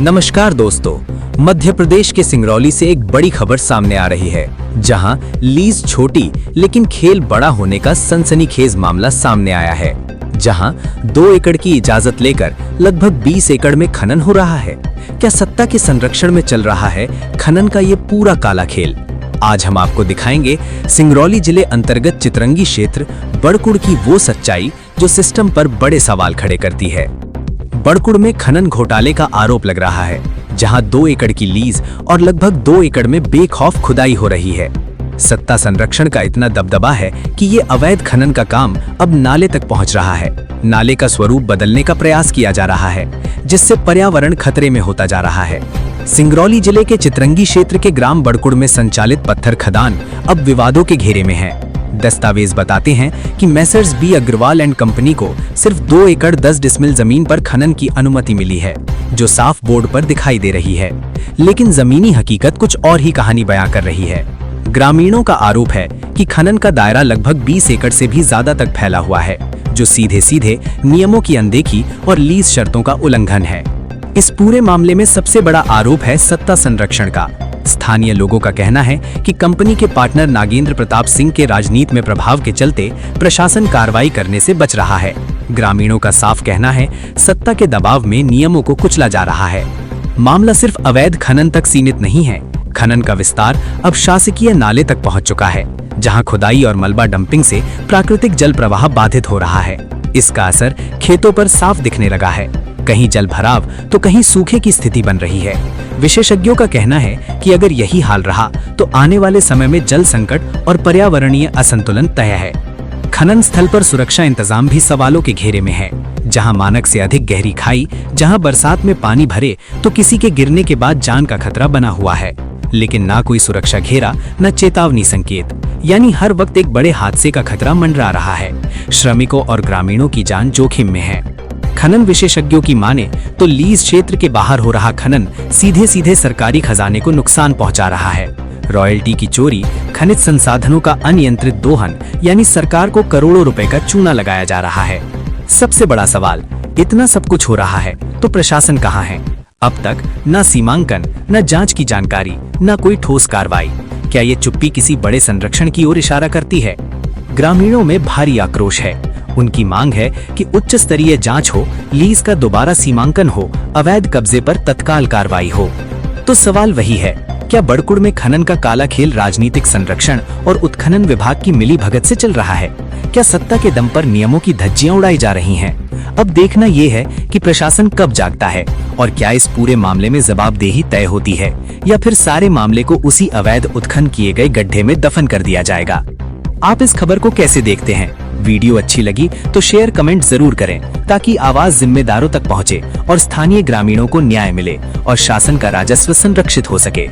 नमस्कार दोस्तों, मध्य प्रदेश के सिंगरौली से एक बड़ी खबर सामने आ रही है, जहां लीज छोटी लेकिन खेल बड़ा होने का सनसनीखेज मामला सामने आया है। जहां 2 एकड़ की इजाजत लेकर लगभग 20 एकड़ में खनन हो रहा है। क्या सत्ता के संरक्षण में चल रहा है खनन का ये पूरा काला खेल? आज हम आपको दिखाएंगे सिंगरौली जिले अंतर्गत चितरंगी क्षेत्र बड़कुड़ की वो सच्चाई जो सिस्टम पर बड़े सवाल खड़े करती है। बड़कुड़ में खनन घोटाले का आरोप लग रहा है, जहां 2 एकड़ की लीज और लगभग 2 एकड़ में बेखौफ खुदाई हो रही है। सत्ता संरक्षण का इतना दबदबा है कि ये अवैध खनन का काम अब नाले तक पहुंच रहा है। नाले का स्वरूप बदलने का प्रयास किया जा रहा है, जिससे पर्यावरण खतरे में होता जा रहा है। सिंगरौली जिले के चितरंगी क्षेत्र के ग्राम बड़कुड़ में संचालित पत्थर खदान अब विवादों के घेरे में है। दस्तावेज बताते हैं कि messrs B Agarwal and company को सिर्फ 2 एकड़ 10 डिसमिल जमीन पर खनन की अनुमति मिली है, जो साफ बोर्ड पर दिखाई दे रही है। लेकिन जमीनी हकीकत कुछ और ही कहानी बयां कर रही है। ग्रामीणों का आरोप है कि खनन का दायरा लगभग 20 एकड़ से भी ज्यादा तक फैला हुआ है, जो सीधे सीधे नियमों की अनदेखी और लीज शर्तों का उल्लंघन है। इस पूरे मामले में सबसे बड़ा आरोप है सत्ता संरक्षण का। स्थानीय लोगों का कहना है कि कंपनी के पार्टनर नागेंद्र प्रताप सिंह के राजनीति में प्रभाव के चलते प्रशासन कार्रवाई करने से बच रहा है। ग्रामीणों का साफ कहना है सत्ता के दबाव में नियमों को कुचला जा रहा है। मामला सिर्फ अवैध खनन तक सीमित नहीं है। खनन का विस्तार अब शासकीय नाले तक पहुंच चुका है, जहां खुदाई और मलबा डंपिंग से प्राकृतिक जल प्रवाह बाधित हो रहा है। इसका असर खेतों पर साफ दिखने लगा है। कहीं जल भराव तो कहीं सूखे की स्थिति बन रही है। विशेषज्ञों का कहना है कि अगर यही हाल रहा तो आने वाले समय में जल संकट और पर्यावरणीय असंतुलन तय है। खनन स्थल पर सुरक्षा इंतजाम भी सवालों के घेरे में है, जहां मानक से अधिक गहरी खाई, जहां बरसात में पानी भरे तो किसी के गिरने के बाद जान का खतरा बना हुआ है। लेकिन ना कोई सुरक्षा घेरा, न चेतावनी संकेत, यानी हर वक्त एक बड़े हादसे का खतरा मंडरा रहा है। श्रमिकों और ग्रामीणों की जान जोखिम में है। खनन विशेषज्ञों की माने तो लीज क्षेत्र के बाहर हो रहा खनन सीधे सीधे सरकारी खजाने को नुकसान पहुंचा रहा है। रॉयल्टी की चोरी, खनिज संसाधनों का अनियंत्रित दोहन, यानी सरकार को करोड़ों रुपए का चूना लगाया जा रहा है। सबसे बड़ा सवाल, इतना सब कुछ हो रहा है तो प्रशासन कहाँ है? अब तक न सीमांकन, न जांच की जानकारी, न कोई ठोस कार्रवाई। क्या ये चुप्पी किसी बड़े संरक्षण की ओर इशारा करती है? ग्रामीणों में भारी आक्रोश है। उनकी मांग है कि उच्च स्तरीय जांच हो, लीज का दोबारा सीमांकन हो, अवैध कब्जे पर तत्काल कार्रवाई हो। तो सवाल वही है, क्या बड़कुड़ में खनन का काला खेल राजनीतिक संरक्षण और उत्खनन विभाग की मिलीभगत से चल रहा है? क्या सत्ता के दम पर नियमों की धज्जियां उड़ाई जा रही हैं? अब देखना ये है कि प्रशासन कब जागता है और क्या इस पूरे मामले में जवाबदेही तय होती है, या फिर सारे मामले को उसी अवैध उत्खनन किए गए गड्ढे में दफन कर दिया जाएगा। आप इस खबर को कैसे देखते हैं? वीडियो अच्छी लगी तो शेयर कमेंट जरूर करें, ताकि आवाज जिम्मेदारों तक पहुंचे और स्थानीय ग्रामीणों को न्याय मिले और शासन का राजस्व संरक्षित हो सके।